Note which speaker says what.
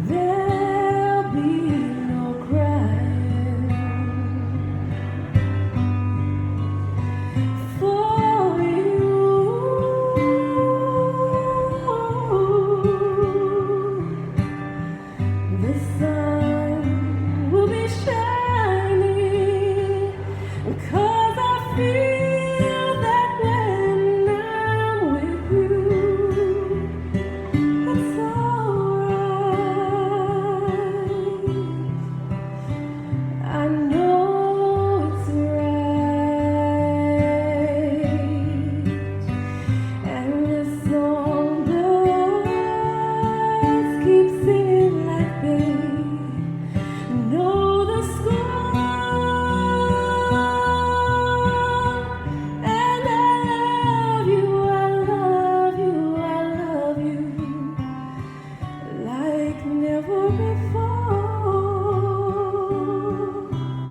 Speaker 1: there'll be no crying for you. The sun will be shining, 'cause I feel that when I'm with you, it's alright. I know it's right. And the songbirds keep singing like they know the score. And I love you, I love you, I love you like never before.